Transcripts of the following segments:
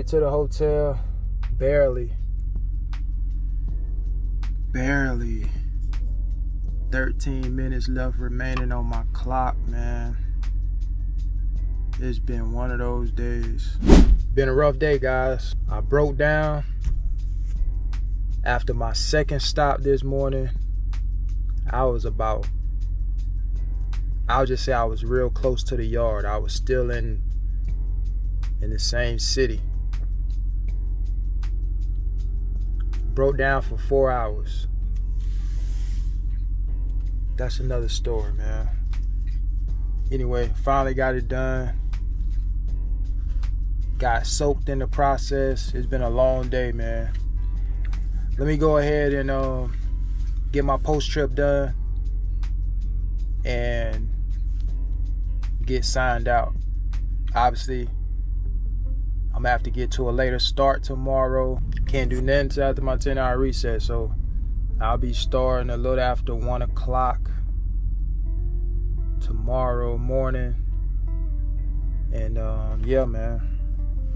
to the hotel. Barely 13 minutes left remaining on my clock, man. It's been one of those days. Been a rough day, guys. I broke down after my second stop this morning. I'll just say I was real close to the yard. I was still in the same city. Broke down for 4 hours. That's another story, man. Anyway, finally got it done. Got soaked in the process. It's been a long day, man. Let me go ahead and get my post-trip done and get signed out. Obviously, I'm gonna have to get to a later start tomorrow. Can't do nothing till after my 10-hour reset, so I'll be starting a little after 1 o'clock tomorrow morning. And yeah, man,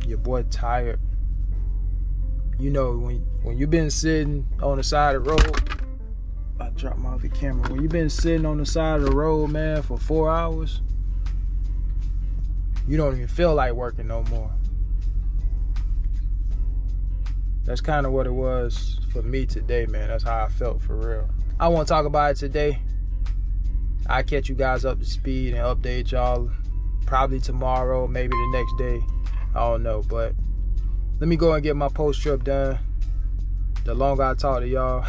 your boy tired. You know, when you've been sitting on the side of the road, I dropped my other camera. When you've been sitting on the side of the road, man, for 4 hours, you don't even feel like working no more. That's kind of what it was for me today, man. That's how I felt for real. I won't talk about it today. I'll catch you guys up to speed and update y'all probably tomorrow, maybe the next day. I don't know, but let me go and get my post-trip done. The longer I talk to y'all,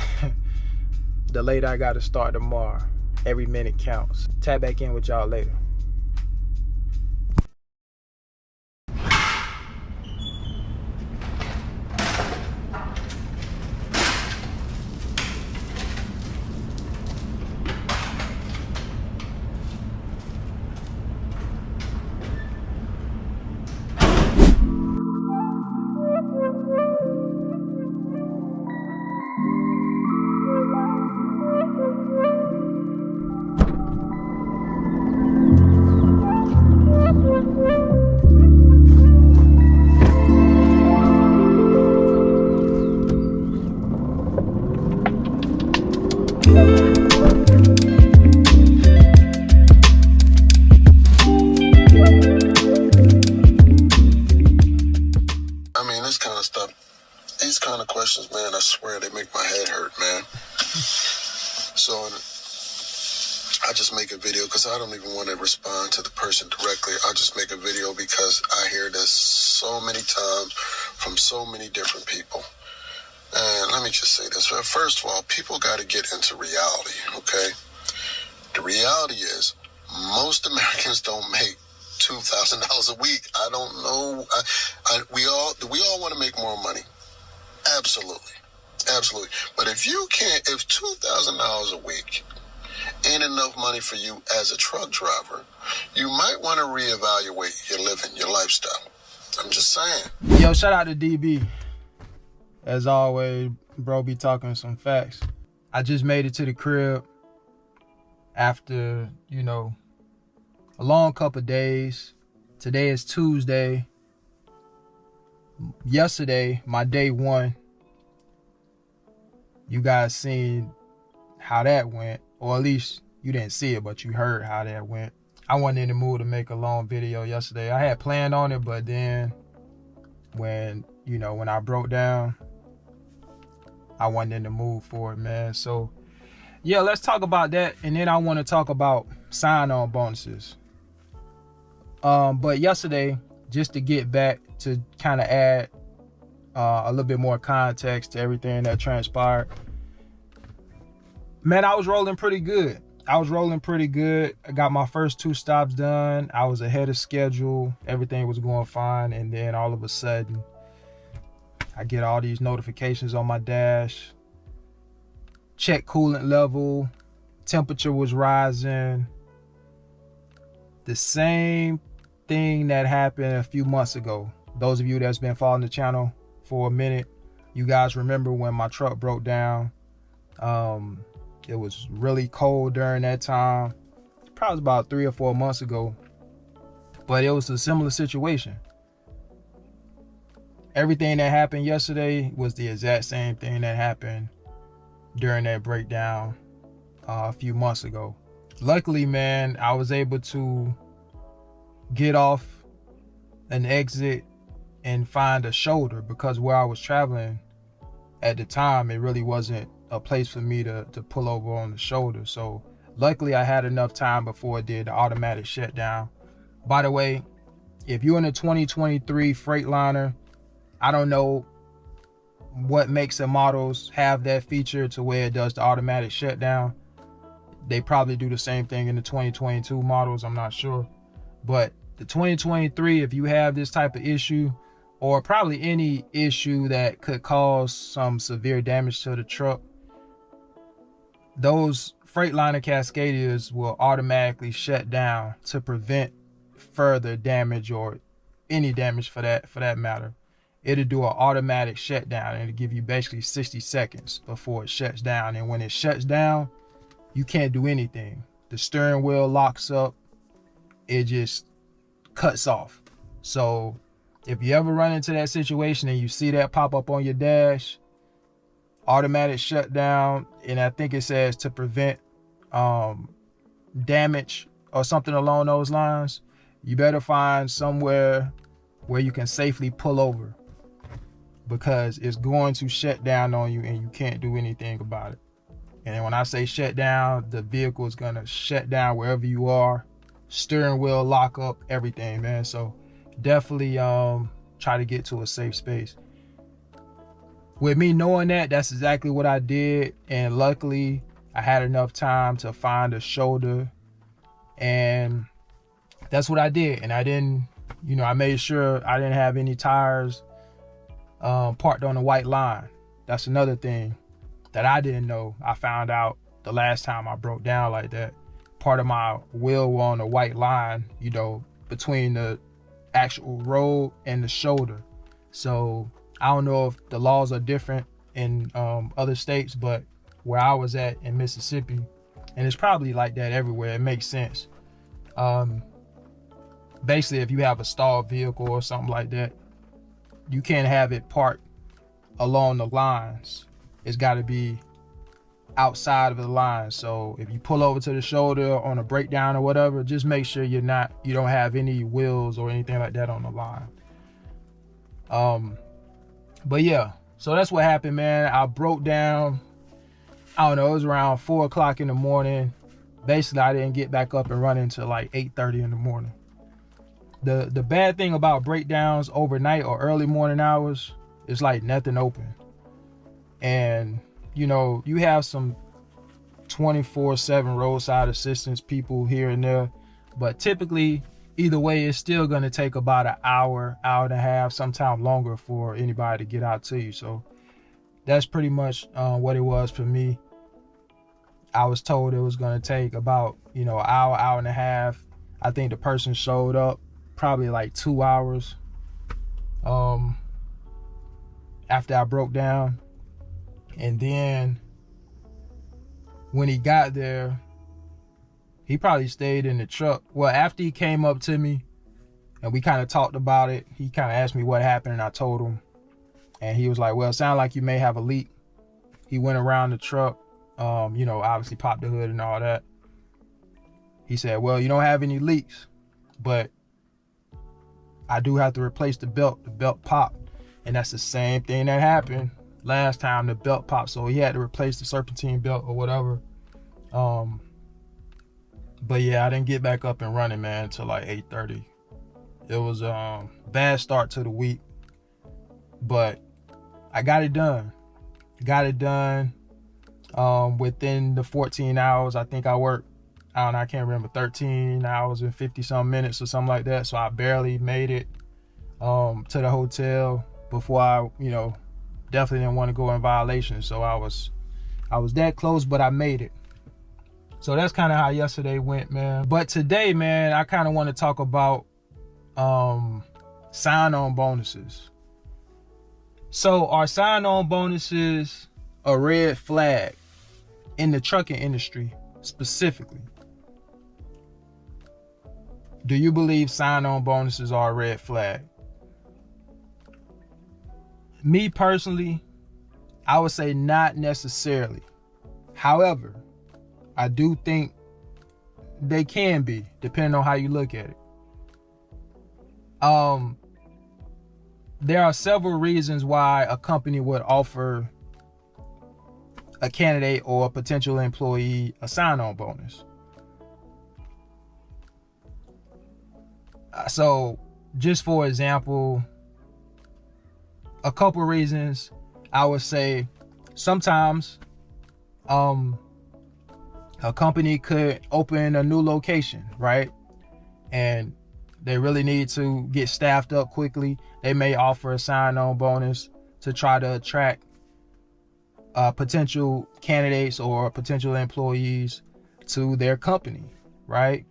the later I got to start tomorrow. Every minute counts. Tap back in with y'all later. These kind of questions, man, I swear they make my head hurt, man. So I just make a video because I don't even want to respond to the person directly. I just make a video because I hear this so many times from so many different people. And let me just say this. First of all, people got to get into reality, okay? The reality is most Americans don't make $2,000 a week. I don't know. We all want to make more money. Absolutely. But if $2,000 a week ain't enough money for you as a truck driver, you might want to reevaluate your living, your lifestyle. I'm just saying. Yo, shout out to DB. As always, bro be talking some facts. I just made it to the crib after, a long couple of days. Today is Tuesday. Yesterday, my day one, you guys seen how that went, or at least you didn't see it, but you heard how that went. I wasn't in the mood to make a long video yesterday. I had planned on it, but then when I broke down, I wasn't in the mood for it, man. So yeah, let's talk about that, and then I want to talk about sign-on bonuses. But yesterday, just to get back to kind of add a little bit more context to everything that transpired, man, I was rolling pretty good. I got my first 2 stops done. I was ahead of schedule. Everything was going fine. And then all of a sudden, I get all these notifications on my dash. Check coolant level. Temperature was rising. The same thing that happened a few months ago. Those of you that's been following the channel for a minute, you guys remember when my truck broke down. It was really cold during that time. Probably about 3 or 4 months ago. But it was a similar situation. everything that happened yesterday was the exact same thing that happened during that breakdown a few months ago. Luckily, man, I was able to get off an exit and find a shoulder, because where I was traveling at the time, it really wasn't a place for me to pull over on the shoulder. So luckily I had enough time before it did the automatic shutdown. By the way, if you're in a 2023 Freightliner, I don't know what makes the models have that feature to where it does the automatic shutdown. They probably do the same thing in the 2022 models, I'm not sure. But the 2023, if you have this type of issue, or probably any issue that could cause some severe damage to the truck, those Freightliner Cascadias will automatically shut down to prevent further damage, or any damage for that matter. It'll do an automatic shutdown, and it'll give you basically 60 seconds before it shuts down. And when it shuts down, you can't do anything. The steering wheel locks up. It just cuts off. So if you ever run into that situation and you see that pop up on your dash, automatic shutdown, and I think it says to prevent damage or something along those lines, you better find somewhere where you can safely pull over, because it's going to shut down on you and you can't do anything about it. And when I say shut down, the vehicle is going to shut down wherever you are. Steering wheel lock up, everything, man. So definitely try to get to a safe space. With me knowing that, that's exactly what I did. And luckily I had enough time to find a shoulder, and that's what I did. And I didn't, I made sure I didn't have any tires parked on the white line. That's another thing that I didn't know. I found out the last time I broke down like that. Part of my wheel were on the white line, between the actual road and the shoulder. So I don't know if the laws are different in other states, but where I was at in Mississippi, and it's probably like that everywhere, it makes sense. Basically, if you have a stalled vehicle or something like that, you can't have it parked along the lines. It's got to be outside of the line. So if you pull over to the shoulder on a breakdown or whatever, just make sure you don't have any wheels or anything like that on the line. But yeah, so that's what happened, man. I broke down, I don't know, it was around 4 o'clock in the morning. Basically, I didn't get back up and running until like 8:30 in the morning. The bad thing about breakdowns overnight or early morning hours is like nothing open. And you have some 24/7 roadside assistance people here and there, but typically either way, it's still going to take about an hour and a half, sometime longer, for anybody to get out to you. So that's pretty much what it was for me. I was told it was going to take about an hour and a half. I think the person showed up probably like 2 hours after I broke down. And then when he got there, he probably stayed in the truck. Well, after he came up to me and we kind of talked about it, he kind of asked me what happened, and I told him. And he was like, well, it sounded like you may have a leak. He went around the truck, obviously popped the hood and all that. He said, well, you don't have any leaks, but I do have to replace the belt. The belt popped. And that's the same thing that happened last time. The belt popped, so he had to replace the serpentine belt or whatever. But yeah, I didn't get back up and running, man, until like 8:30. It was a bad start to the week, but I got it done. Within the 14 hours. I think I worked, I can't remember, 13 hours and 50 some minutes or something like that. So I barely made it to the hotel before I, definitely didn't want to go in violation. So I was that close, but I made it. So that's kind of how yesterday went, man. But today, man, I kind of want to talk about sign-on bonuses. So are sign-on bonuses a red flag in the trucking industry specifically? Do you believe sign-on bonuses are a red flag? Me personally, I would say not necessarily. However, I do think they can be, depending on how you look at it. There are several reasons why a company would offer a candidate or a potential employee a sign-on bonus. So, just for example, a couple reasons I would say sometimes a company could open a new location, right? And they really need to get staffed up quickly. They may offer a sign-on bonus to try to attract potential candidates or potential employees to their company, right?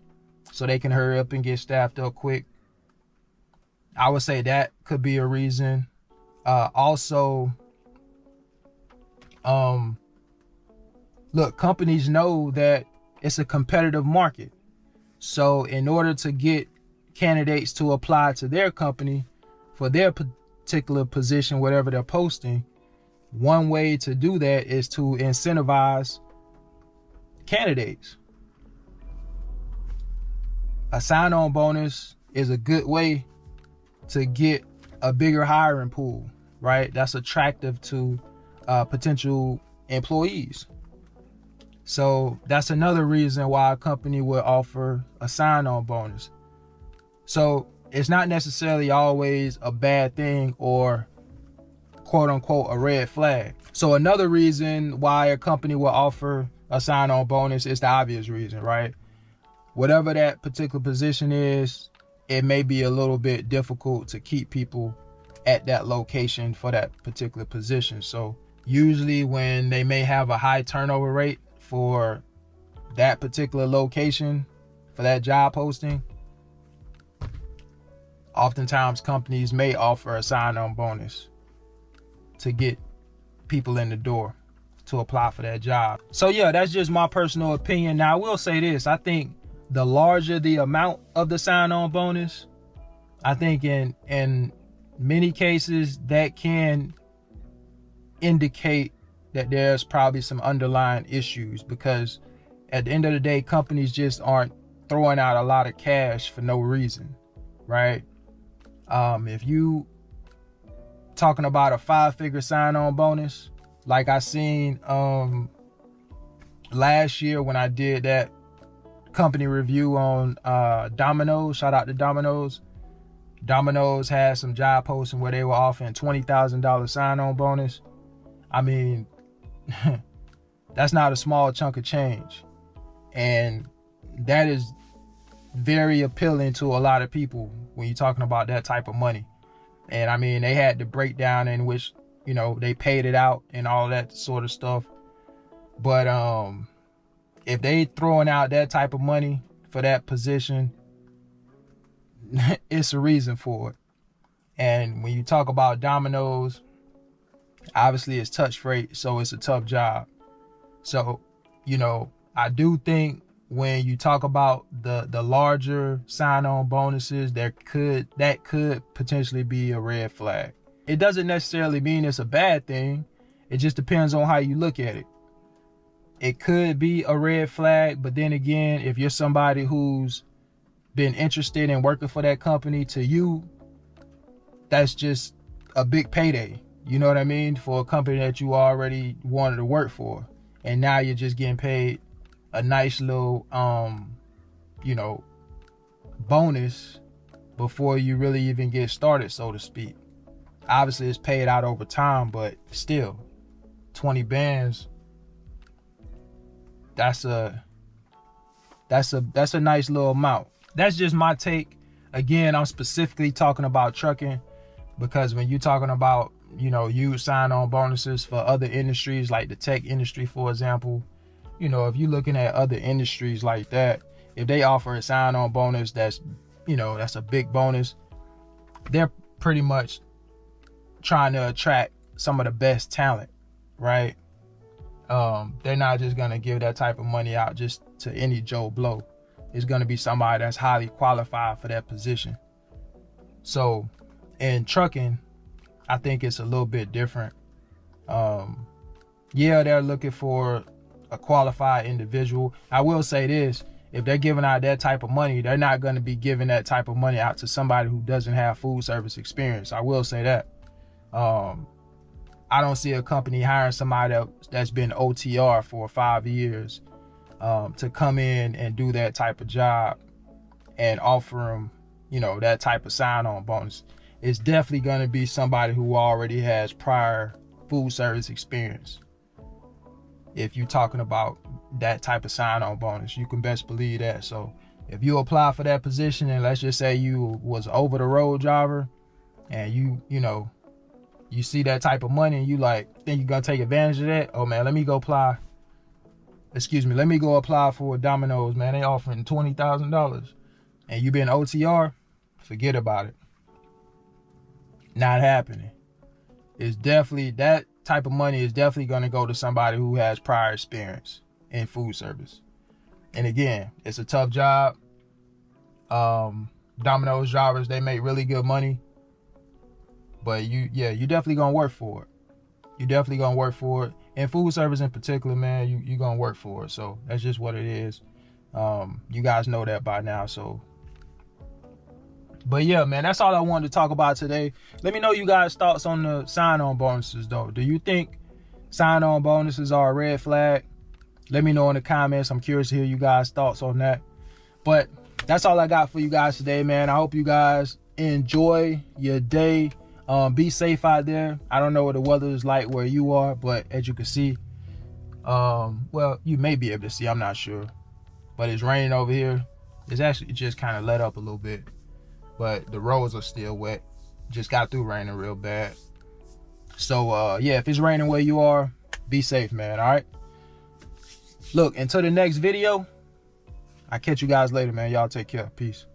So they can hurry up and get staffed up quick. I would say that could be a reason. Also, look, companies know that it's a competitive market. So in order to get candidates to apply to their company for their particular position, whatever they're posting, one way to do that is to incentivize candidates. A sign-on bonus is a good way to get a bigger hiring pool, right? That's attractive to potential employees. So that's another reason why a company would offer a sign-on bonus. So it's not necessarily always a bad thing or quote unquote a red flag. So another reason why a company will offer a sign-on bonus is the obvious reason, right? Whatever that particular position is, it may be a little bit difficult to keep people at that location for that particular position. So usually when they may have a high turnover rate for that particular location, for that job posting, oftentimes companies may offer a sign-on bonus to get people in the door to apply for that job. So yeah, that's just my personal opinion. Now I will say this, I think the larger the amount of the sign-on bonus, I think in many cases that can indicate that there's probably some underlying issues, because at the end of the day, companies just aren't throwing out a lot of cash for no reason, right? If you talking about a 5-figure sign-on bonus, like I seen last year when I did that company review on Domino's, shout out to Domino's. Domino's had some job posting where they were offering $20,000 sign-on bonus. I mean, that's not a small chunk of change. And that is very appealing to a lot of people when you're talking about that type of money. And I mean, they had the breakdown in which, you know, they paid it out and all that sort of stuff. But if they throwing out that type of money for that position, it's a reason for it. And when you talk about Domino's, obviously it's touch freight, so it's a tough job. So, you know, I do think when you talk about the larger sign-on bonuses, that could potentially be a red flag. It doesn't necessarily mean it's a bad thing. It just depends on how you look at it. It could be a red flag, but then again, if you're somebody who's been interested in working for that company, to you, that's just a big payday. You know what I mean? For a company that you already wanted to work for. And now you're just getting paid a nice little, you know, bonus before you really even get started, so to speak. Obviously, it's paid out over time, but still, 20 bands, that's a nice little amount. That's just my take. Again, I'm specifically talking about trucking, because when you're talking about, you know, you sign-on bonuses for other industries like the tech industry, for example, you know, if you're looking at other industries like that, if they offer a sign-on bonus that's, you know, that's a big bonus, they're pretty much trying to attract some of the best talent, right? They're not just gonna give that type of money out just to any Joe Blow. It's gonna be somebody that's highly qualified for that position. So in trucking, I think it's a little bit different. Yeah, they're looking for a qualified individual. I will say this, if they're giving out that type of money, they're not going to be giving that type of money out to somebody who doesn't have food service experience. I will say that. I don't see a company hiring somebody that's been OTR for 5 years to come in and do that type of job and offer them, you know, that type of sign-on bonus. It's definitely going to be somebody who already has prior food service experience. If you're talking about that type of sign-on bonus, you can best believe that. So if you apply for that position, and let's just say you was over the road driver, and you know, you see that type of money and you like think you're gonna take advantage of that, oh man, let me go apply for Domino's, man. They offering $20,000 and you been OTR, forget about it. Not happening. It's definitely, that type of money is definitely going to go to somebody who has prior experience in food service. And again, it's a tough job. Domino's drivers, they make really good money, but you definitely gonna work for it. You definitely gonna work for it. In food service in particular, man, you gonna work for it. So that's just what it is. You guys know that by now. So, but yeah, man, that's all I wanted to talk about today. Let me know you guys' thoughts on the sign-on bonuses, though. Do you think sign-on bonuses are a red flag? Let me know in the comments. I'm curious to hear you guys' thoughts on that. But that's all I got for you guys today, man. I hope you guys enjoy your day. Be safe out there. I don't know what the weather is like where you are, but as you can see, well, you may be able to see, I'm not sure, but it's raining over here. It's actually just kind of let up a little bit, but the roads are still wet. Just got through raining real bad. So yeah, if it's raining where you are, be safe, man. All right, look, until the next video, I'll catch you guys later, man. Y'all take care. Peace.